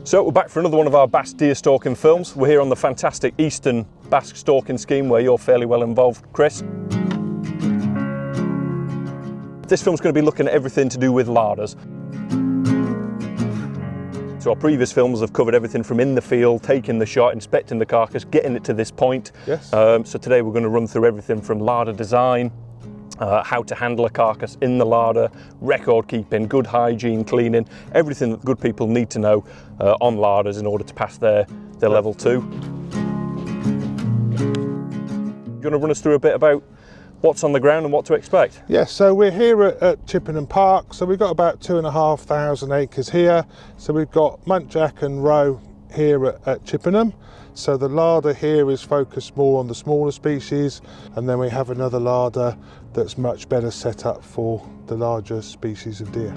So we're back for another one of our BASC deer stalking films. We're here on the fantastic Eastern BASC stalking scheme where you're fairly well involved, Chris. This film's going to be looking at everything to do with larders. So our previous films have covered everything from in the field, taking the shot, inspecting the carcass, getting it to this point. Yes. So today we're going to run through everything from larder design, how to handle a carcass in the larder, record keeping, good hygiene, cleaning, everything that good people need to know on larders in order to pass their level 2. You want to run us through a bit about what's on the ground and what to expect? Yes, so we're here at Chippenham Park, so we've got about 2,500 acres here. So we've got muntjac and roe here at Chippenham. So the larder here is focused more on the smaller species, and then we have another larder that's much better set up for the larger species of deer.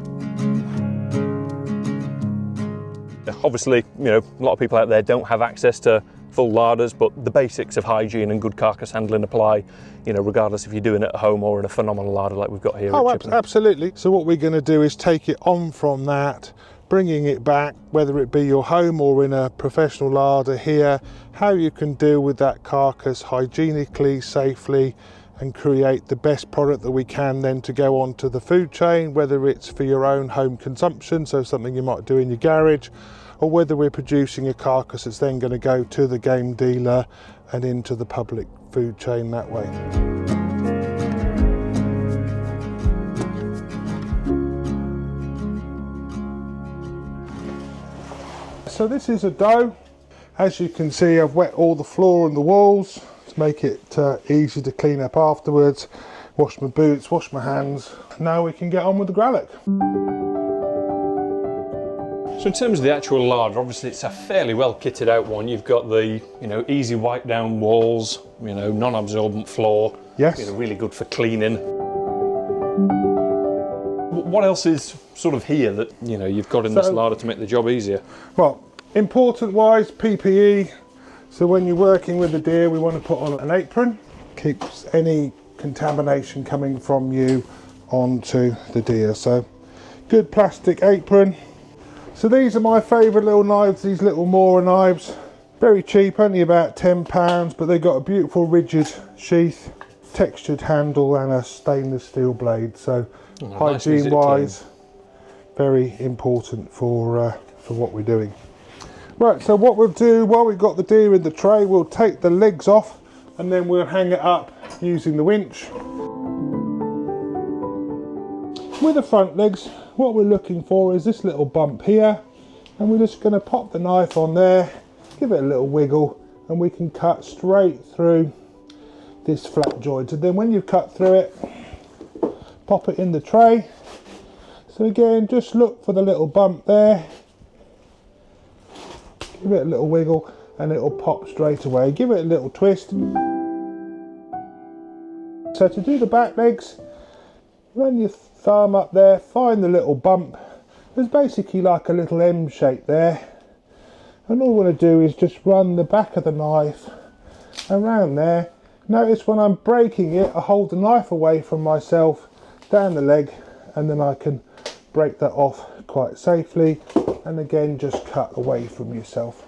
Obviously, you know, a lot of people out there don't have access to full larders, but the basics of hygiene and good carcass handling apply, you know, regardless if you're doing it at home or in a phenomenal larder like we've got here at Chippenham. Absolutely. So what we're going to do is take it on from that, bringing it back, whether it be your home or in a professional larder here, how you can deal with that carcass hygienically, safely, and create the best product that we can then to go on to the food chain, whether it's for your own home consumption, so something you might do in your garage, or whether we're producing a carcass that's then going to go to the game dealer and into the public food chain that way. So this is a doe. As you can see, I've wet all the floor and the walls to make it easy to clean up afterwards. Wash my boots, wash my hands. Now we can get on with the gralloch. So in terms of the actual larder, obviously it's a fairly well kitted out one. You've got the, you know, easy wipe down walls, you know, non-absorbent floor. Yes. You know, really good for cleaning. What else is sort of here that, you know, you've got in this larder to make the job easier? Well, important wise, PPE. So when you're working with the deer, we want to put on an apron. Keeps any contamination coming from you onto the deer. So good plastic apron. So these are my favourite little knives, these little Mora knives. Very cheap, only about £10, but they've got a beautiful rigid sheath, textured handle and a stainless steel blade. So hygiene wise, very important for what we're doing. Right, so what we'll do while we've got the deer in the tray, we'll take the legs off and then we'll hang it up using the winch. With the front legs, what we're looking for is this little bump here, and we're just going to pop the knife on there, give it a little wiggle, and we can cut straight through this flat joint. And then when you've cut through it, pop it in the tray. So again, just look for the little bump there, give it a little wiggle, and it'll pop straight away. Give it a little twist. So to do the back legs, run your thumb up there, find the little bump. There's basically like a little M shape there, and all we want to do is just run the back of the knife around there. Notice when I'm breaking it, I hold the knife away from myself down the leg, and then I can break that off quite safely, and again just cut away from yourself.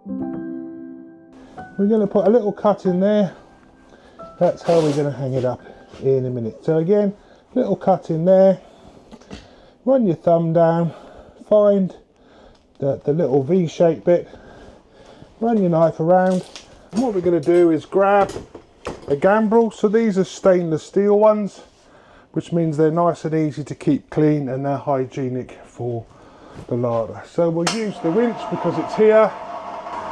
We're going to put a little cut in there. That's how we're going to hang it up in a minute. So again, little cut in there, run your thumb down, find the little V-shaped bit, run your knife around, and what we're going to do is grab a gambrel. So these are stainless steel ones, which means they're nice and easy to keep clean and they're hygienic for the larder. So we'll use the winch because it's here.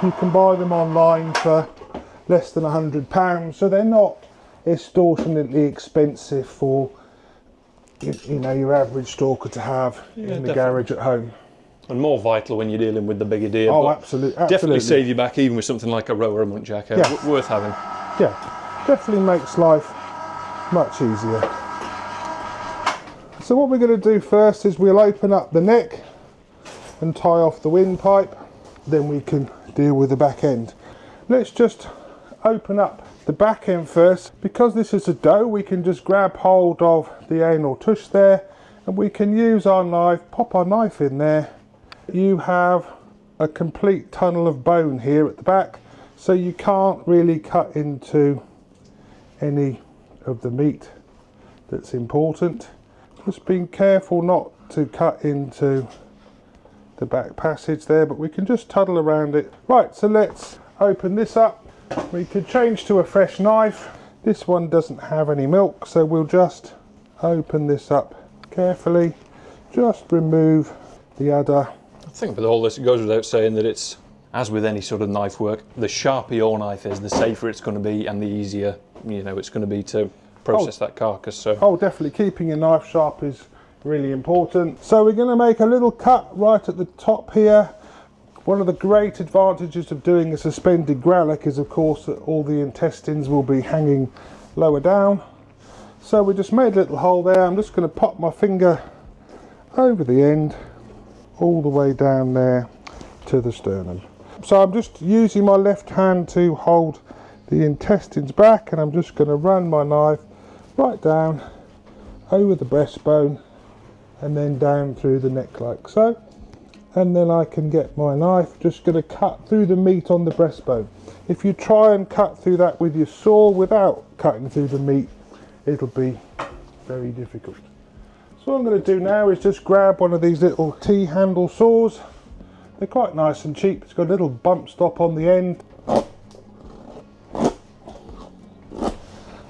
You can buy them online for less than £100, so they're not extortionately expensive for you know, your average stalker to have in the garage at home. And more vital when you're dealing with the bigger deer. Oh, absolutely. Definitely save you back even with something like a roe or a muntjac. Yeah. Worth having. Yeah, definitely makes life much easier. So what we're going to do first is we'll open up the neck and tie off the windpipe. Then we can deal with the back end. Let's just open up the back end first. Because this is a doe, we can just grab hold of the anal tush there, and we can use our knife, pop our knife in there. You have a complete tunnel of bone here at the back, so you can't really cut into any of the meat that's important. Just being careful not to cut into the back passage there, but we can just tunnel around it. Right, so let's open this up. We could change to a fresh knife. This one doesn't have any milk, so we'll just open this up carefully. Just remove the udder. I think with all this, it goes without saying that it's, as with any sort of knife work, the sharper your knife is, the safer it's going to be, and the easier, you know, it's going to be to process that carcass. So. Oh, definitely keeping your knife sharp is really important. So we're going to make a little cut right at the top here. One of the great advantages of doing a suspended gralloch is, of course, that all the intestines will be hanging lower down. So we just made a little hole there. I'm just going to pop my finger over the end, all the way down there to the sternum. So I'm just using my left hand to hold the intestines back, and I'm just going to run my knife right down over the breastbone and then down through the neck like so. And then I can get my knife, just going to cut through the meat on the breastbone. If you try and cut through that with your saw without cutting through the meat, it'll be very difficult. So what I'm going to do now is just grab one of these little T-handle saws. They're quite nice and cheap. It's got a little bump stop on the end.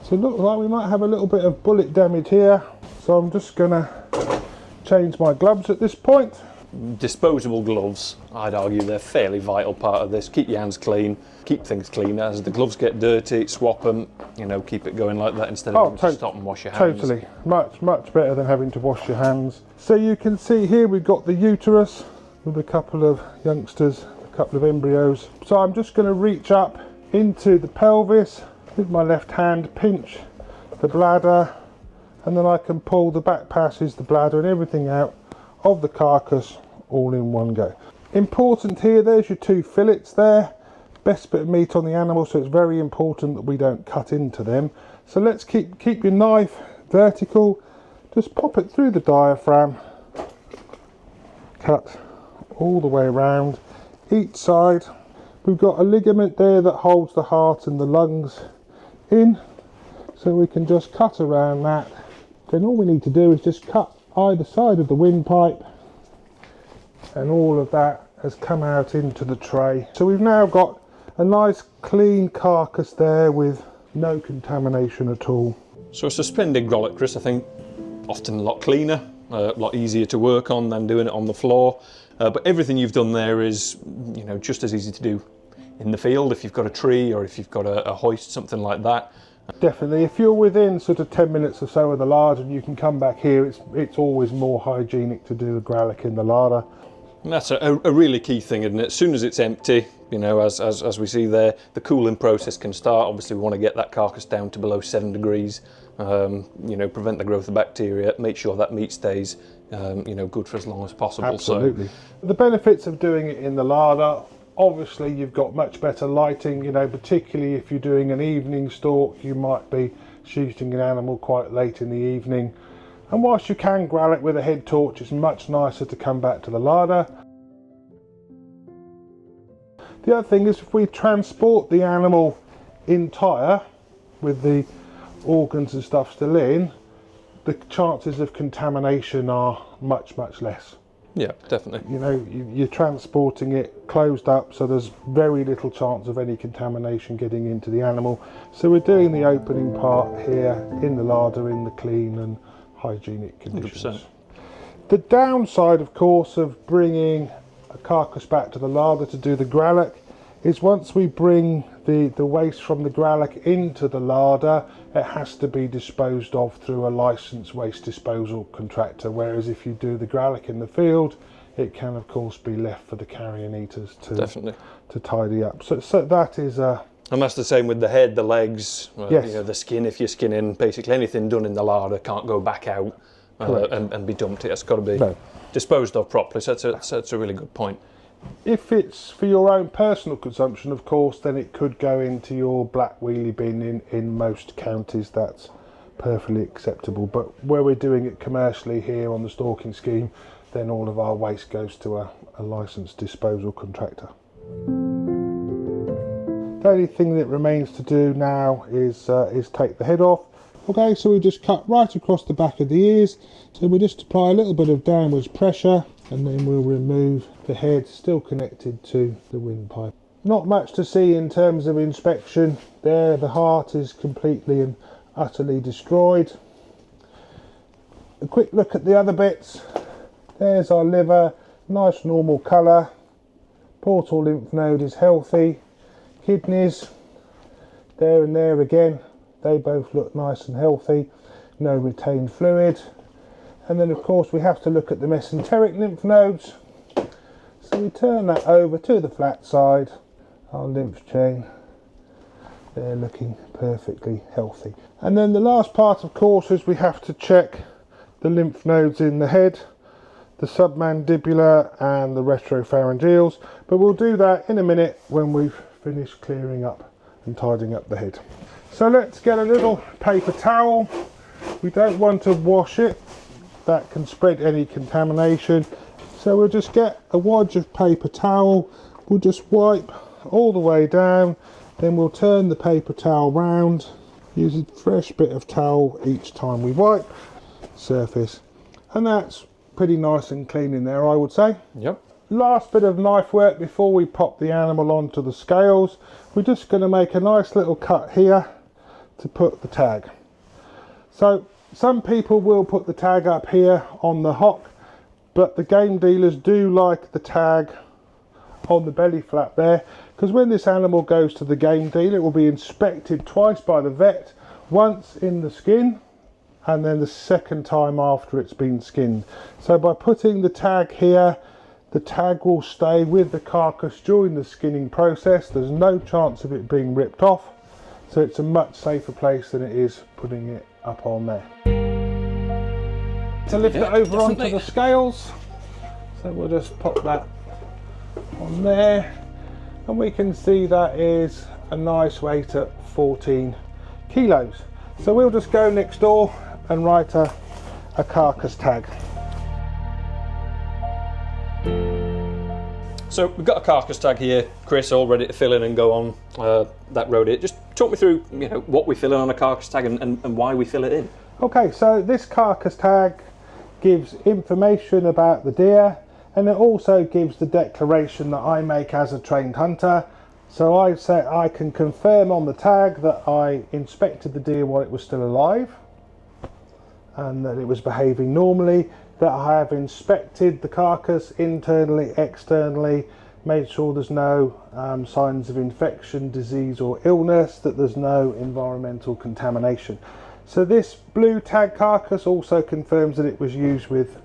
So it looks like we might have a little bit of bullet damage here. So I'm just going to change my gloves at this point. Disposable gloves, I'd argue they're a fairly vital part of this. Keep your hands clean, keep things clean. As the gloves get dirty, swap them, you know, keep it going like that instead of having to stop and wash your hands. Totally, much better than having to wash your hands. So you can see here we've got the uterus with a couple of youngsters, a couple of embryos. So I'm just going to reach up into the pelvis with my left hand, pinch the bladder, and then I can pull the back passages, the bladder and everything out of the carcass all in one go. Important here, there's your two fillets there. Best bit of meat on the animal, so it's very important that we don't cut into them. So let's keep your knife vertical, just pop it through the diaphragm, cut all the way around each side. We've got a ligament there that holds the heart and the lungs in, so we can just cut around that. Then all we need to do is just cut either side of the windpipe, and all of that has come out into the tray. So we've now got a nice clean carcass there with no contamination at all. So a suspended gralloch, Chris, I think often a lot cleaner, a lot easier to work on than doing it on the floor. But everything you've done there is, you know, just as easy to do in the field if you've got a tree or if you've got a hoist, something like that. Definitely, if you're within sort of 10 minutes or so of the larder and you can come back here, it's always more hygienic to do a gralloch in the larder. And that's a really key thing, isn't it? As soon as it's empty, you know, as we see there, the cooling process can start. Obviously we want to get that carcass down to below 7 degrees, you know, prevent the growth of bacteria, make sure that meat stays, you know, good for as long as possible. Absolutely. So the benefits of doing it in the larder, obviously you've got much better lighting, you know, particularly if you're doing an evening stalk, you might be shooting an animal quite late in the evening. And whilst you can gralloch with a head torch, it's much nicer to come back to the larder. The other thing is, if we transport the animal entire with the organs and stuff still in, the chances of contamination are much less. Yeah, definitely. You know, you're transporting it closed up, so there's very little chance of any contamination getting into the animal. So we're doing the opening part here in the larder in the clean and hygienic conditions. 100%. The downside, of course, of bringing a carcass back to the larder to do the gralloch is once we bring the waste from the gralloch into the larder, it has to be disposed of through a licensed waste disposal contractor, whereas if you do the gralloch in the field, it can of course be left for the carrion eaters to tidy up. So that is and that's the same with the head, the legs, yes. You know, the skin. If you're skinning, basically anything done in the larder can't go back out and be dumped. It's got to be disposed of properly. So that's a really good point. If it's for your own personal consumption, of course, then it could go into your black wheelie bin in most counties. That's perfectly acceptable. But where we're doing it commercially here on the stalking scheme, then all of our waste goes to a licensed disposal contractor. The only thing that remains to do now is take the head off. Okay, so we just cut right across the back of the ears. So we just apply a little bit of downwards pressure, and then we'll remove the head still connected to the windpipe. Not much to see in terms of inspection. There, the heart is completely and utterly destroyed. A quick look at the other bits. There's our liver, nice normal colour. Portal lymph node is healthy. Kidneys, there and there again, they both look nice and healthy. No retained fluid. And then of course we have to look at the mesenteric lymph nodes. So we turn that over to the flat side. Our lymph chain, they're looking perfectly healthy. And then the last part of course is we have to check the lymph nodes in the head, the submandibular and the retropharyngeals, but we'll do that in a minute when we've finished clearing up and tidying up the head. So let's get a little paper towel. We don't want to wash it, that can spread any contamination. So we'll just get a wad of paper towel, we'll just wipe all the way down, then we'll turn the paper towel round, use a fresh bit of towel each time we wipe surface, and that's pretty nice and clean in there, I would say. Yep. Last bit of knife work before we pop the animal onto the scales. We're just going to make a nice little cut here to put the tag. So some people will put the tag up here on the hock, but the game dealers do like the tag on the belly flap there, because when this animal goes to the game dealer, it will be inspected twice by the vet, once in the skin and then the second time after it's been skinned. So by putting the tag here, the tag will stay with the carcass during the skinning process. There's no chance of it being ripped off, so it's a much safer place than it is putting it up on there. To lift it over onto the scales, so we'll just pop that on there, and we can see that is a nice weight at 14 kilos. So we'll just go next door and write a carcass tag. So we've got a carcass tag here, Chris, all ready to fill in and go on that road here. Just talk me through, what we fill in on a carcass tag and why we fill it in. Okay, so this carcass tag gives information about the deer, and it also gives the declaration that I make as a trained hunter. So I say I can confirm on the tag that I inspected the deer while it was still alive and that it was behaving normally, that I have inspected the carcass internally, externally, made sure there's no signs of infection, disease or illness, that there's no environmental contamination. So this blue tag carcass also confirms that it was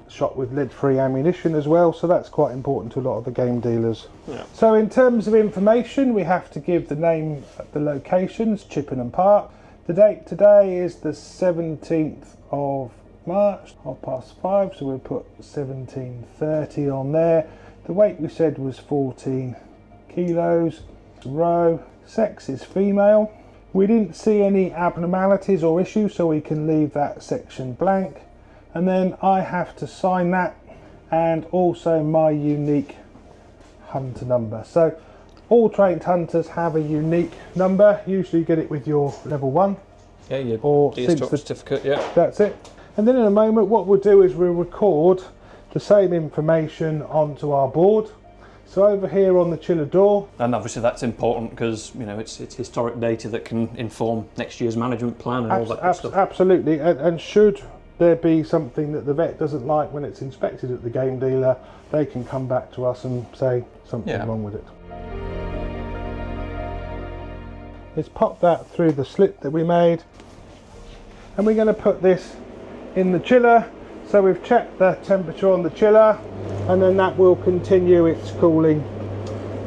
shot with lead-free ammunition as well, so that's quite important to a lot of the game dealers. Yeah. So in terms of information, we have to give the name of the locations, Chippenham Park. The date today is the 17th of March, 5:30, so we'll put 17:30 on there. The weight we said was 14 kilos. Row, sex is female. We didn't see any abnormalities or issues, so we can leave that section blank. And then I have to sign that, and also my unique hunter number. So all trained hunters have a unique number. Usually you get it with your level 1. Yeah, your or certificate, yeah. That's it. And then in a moment what we'll do is we'll record the same information onto our board. So over here on the chiller door. And obviously that's important because, it's historic data that can inform next year's management plan and all that good stuff. Absolutely. And should there be something that the vet doesn't like when it's inspected at the game dealer, they can come back to us and say something wrong with it. Let's pop that through the slit that we made. And we're going to put this in the chiller. So we've checked the temperature on the chiller, and then that will continue its cooling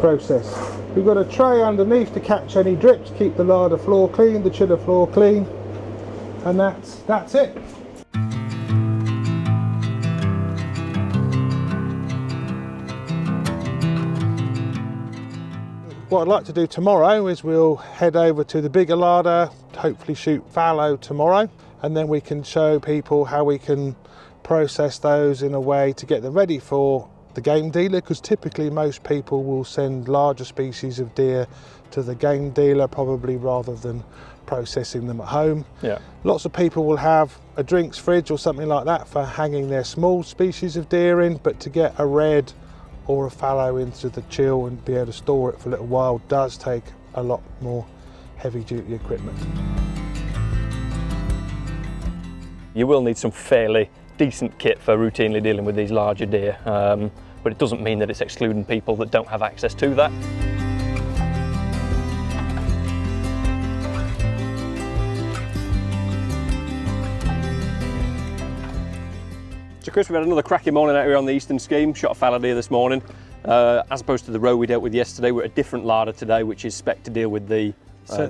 process. We've got a tray underneath to catch any drips, keep the larder floor clean, the chiller floor clean, and that's it. What I'd like to do tomorrow is we'll head over to the bigger larder, hopefully shoot fallow tomorrow, and then we can show people how we can process those in a way to get them ready for the game dealer, because typically most people will send larger species of deer to the game dealer probably rather than processing them at home. Yeah. Lots of people will have a drinks fridge or something like that for hanging their small species of deer in, but to get a red or a fallow into the chill and be able to store it for a little while does take a lot more heavy duty equipment. You will need some fairly decent kit for routinely dealing with these larger deer, but it doesn't mean that it's excluding people that don't have access to that. So Chris, we've had another cracking morning out here on the Eastern Scheme. Shot a fallow deer this morning. As opposed to the roe we dealt with yesterday, we're at a different larder today, which is spec to deal with the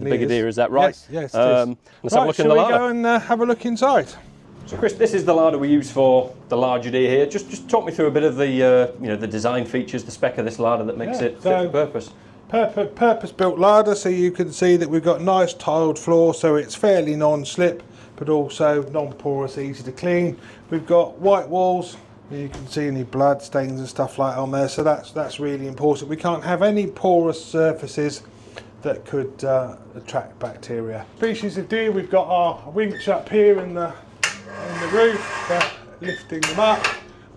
bigger deer. Is that right? Yes, let's have a look in the larder. Shall we go and have a look inside? So Chris, this is the larder we use for the larger deer here. Just talk me through a bit of the the design features, the spec of this larder that makes it fit for purpose. Purpose-built larder, so you can see that we've got nice tiled floor, so it's fairly non-slip, but also non-porous, easy to clean. We've got white walls. You can see any blood stains and stuff like that on there, so that's really important. We can't have any porous surfaces that could attract bacteria. Species of deer, we've got our winch up here in the roof, lifting them up.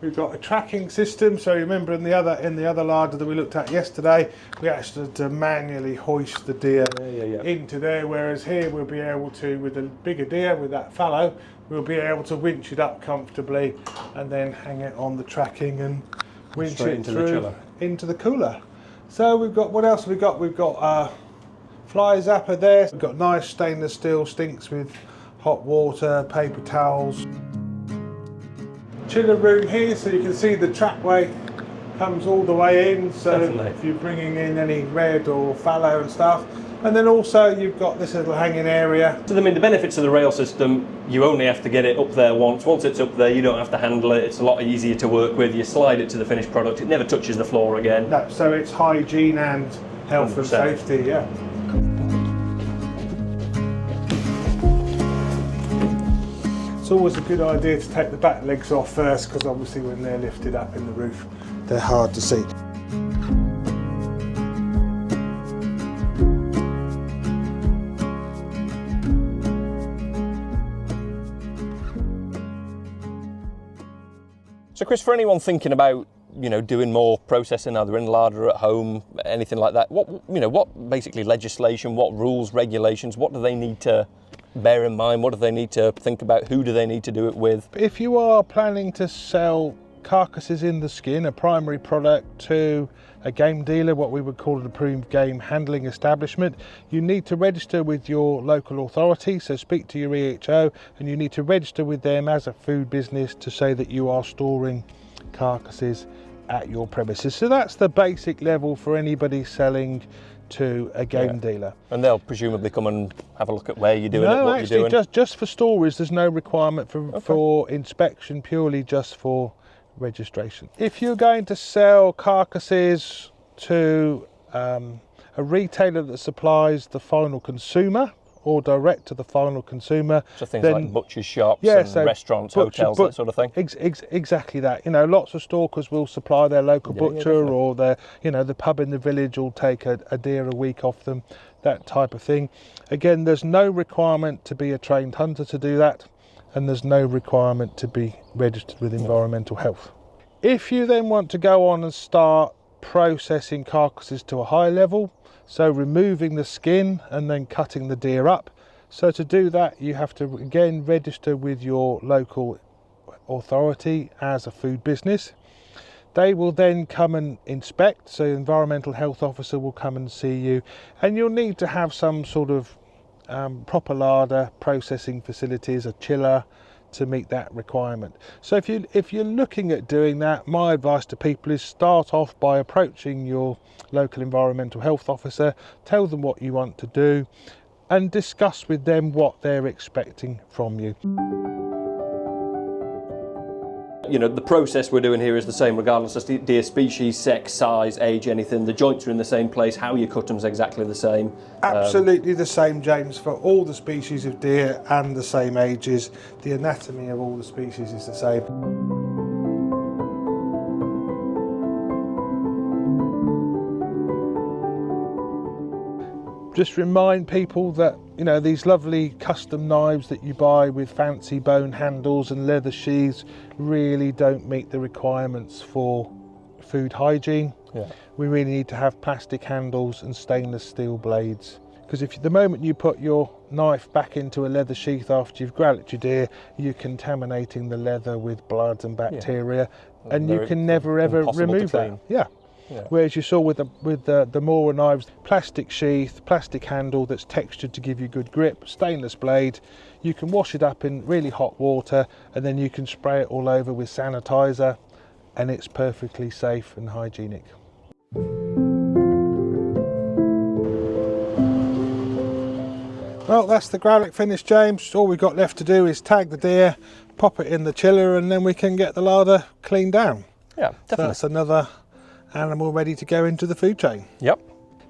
We've got a tracking system, so remember in the other larder that we looked at yesterday, we actually had to manually hoist the deer into there, whereas here we'll be able to, with the bigger deer, with that fallow, we'll be able to winch it up comfortably and then hang it on the tracking and winch it through into the cooler. So we've got, what else have we got? We've got fly zapper there. We've got nice stainless steel sinks with hot water, paper towels. Chiller room here, so you can see the trackway comes all the way in, so if you're bringing in any red or fallow and stuff. And then also you've got this little hanging area. So I mean, the benefits of the rail system, you only have to get it up there once. Once it's up there, you don't have to handle it. It's a lot easier to work with. You slide it to the finished product. It never touches the floor again. No, so it's hygiene and health 100%. And safety, yeah. It's always a good idea to take the back legs off first, because obviously when they're lifted up in the roof, they're hard to see. So Chris, for anyone thinking about doing more processing either in larder at home, anything like that, what basically legislation, what rules, regulations, what do they need to bear in mind? What do they need to think about? Who do they need to do it with? If you are planning to sell carcasses in the skin, a primary product, to a game dealer, what we would call an approved game handling establishment, you need to register with your local authority, so speak to your EHO, and you need to register with them as a food business to say that you are storing carcasses at your premises. So that's the basic level for anybody selling to a game dealer. And they'll presumably come and have a look at where you're doing it, what you're doing? Just for storage, there's no requirement for inspection, purely just for registration. If you're going to sell carcasses to a retailer that supplies the final consumer, or direct to the final consumer. So things like butchers' shops and restaurants, hotels, that sort of thing? Exactly that. Lots of stalkers will supply their local butcher, or their, the pub in the village will take a deer a week off them, that type of thing. Again, there's no requirement to be a trained hunter to do that, and there's no requirement to be registered with environmental health. If you then want to go on and start processing carcasses to a high level, so removing the skin and then cutting the deer up. So to do that, you have to again register with your local authority as a food business. They will then come and inspect, so the environmental health officer will come and see you, and you'll need to have some sort of proper larder, processing facilities, a chiller, to meet that requirement. So if you're looking at doing that, my advice to people is start off by approaching your local environmental health officer, tell them what you want to do, and discuss with them what they're expecting from you. You know, the process we're doing here is the same regardless of deer species, sex, size, age, anything. The joints are in the same place. How you cut them is exactly the same. Absolutely the same, James, for all the species of deer and the same ages. The anatomy of all the species is the same. Just remind people that, you know, these lovely custom knives that you buy with fancy bone handles and leather sheaths really don't meet the requirements for food hygiene. Yeah. We really need to have plastic handles and stainless steel blades, because if the moment you put your knife back into a leather sheath after you've growled your deer, you're contaminating the leather with blood and bacteria, and you can never ever remove that. Yeah. Whereas you saw with the Mora knives, plastic sheath, plastic handle that's textured to give you good grip, stainless blade, you can wash it up in really hot water and then you can spray it all over with sanitizer and it's perfectly safe and hygienic. Well, that's the growlic finished, James. All we've got left to do is tag the deer, pop it in the chiller, and then we can get the larder cleaned down. Yeah, definitely. So that's another animal ready to go into the food chain. Yep.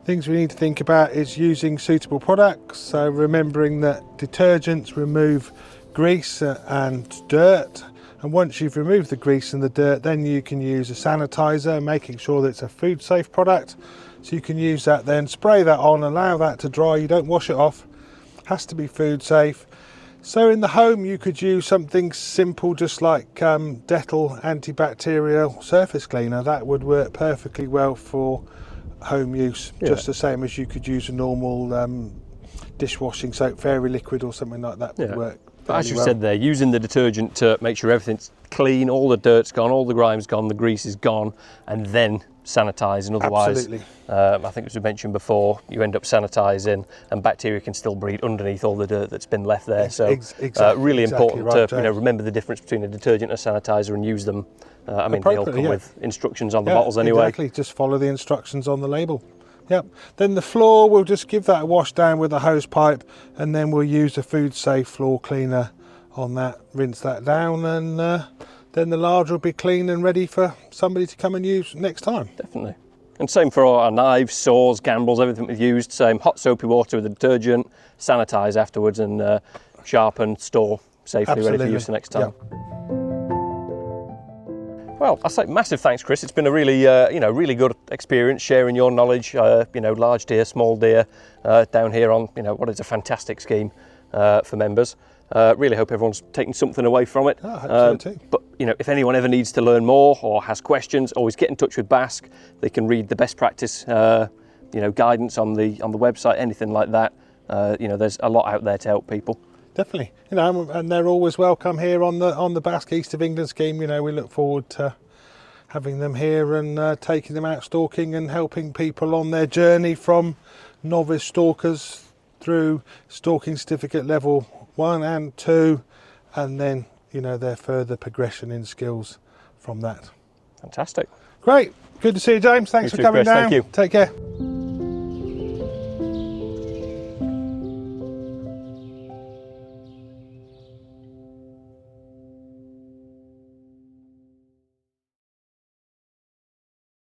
Things we need to think about is using suitable products. So remembering that detergents remove grease and dirt. And once you've removed the grease and the dirt, then you can use a sanitizer, making sure that it's a food safe product. So you can use that then, spray that on, allow that to dry. You don't wash it off. Has to be food safe. So in the home you could use something simple, just like Dettol antibacterial surface cleaner. That would work perfectly well for home use, just the same as you could use a normal dishwashing soap, fairy liquid or something like that would work. But as you said there, using the detergent to make sure everything's clean, all the dirt's gone, all the grime's gone, the grease is gone, and then sanitizing. Otherwise, I think as we mentioned before, you end up sanitizing and bacteria can still breed underneath all the dirt that's been left there. So really important to remember the difference between a detergent and a sanitizer and use them. I mean, they all come with instructions on the bottles anyway. Exactly, just follow the instructions on the label. Yep. Then the floor, we'll just give that a wash down with a hose pipe, and then we'll use a food safe floor cleaner on that, rinse that down, and then the larder will be clean and ready for somebody to come and use next time. Definitely. And same for all our knives, saws, gambles, everything we've used. Same, hot soapy water with the detergent, sanitize afterwards, and sharpen, store safely, ready for use the next time. Yep. Well, I say massive thanks, Chris. It's been a really, really good experience sharing your knowledge. Large deer, small deer, down here on, what is a fantastic scheme for members. Really hope everyone's taking something away from it. I hope so too. But if anyone ever needs to learn more or has questions, always get in touch with BASC. They can read the best practice, guidance on the website, anything like that. There's a lot out there to help people. Definitely, and they're always welcome here on the BASC East of England scheme. We look forward to having them here and taking them out stalking and helping people on their journey from novice stalkers through stalking certificate level 1 and 2, and then their further progression in skills from that. Fantastic. Great, good to see you, James. Thanks for coming down. Thank you. Take care.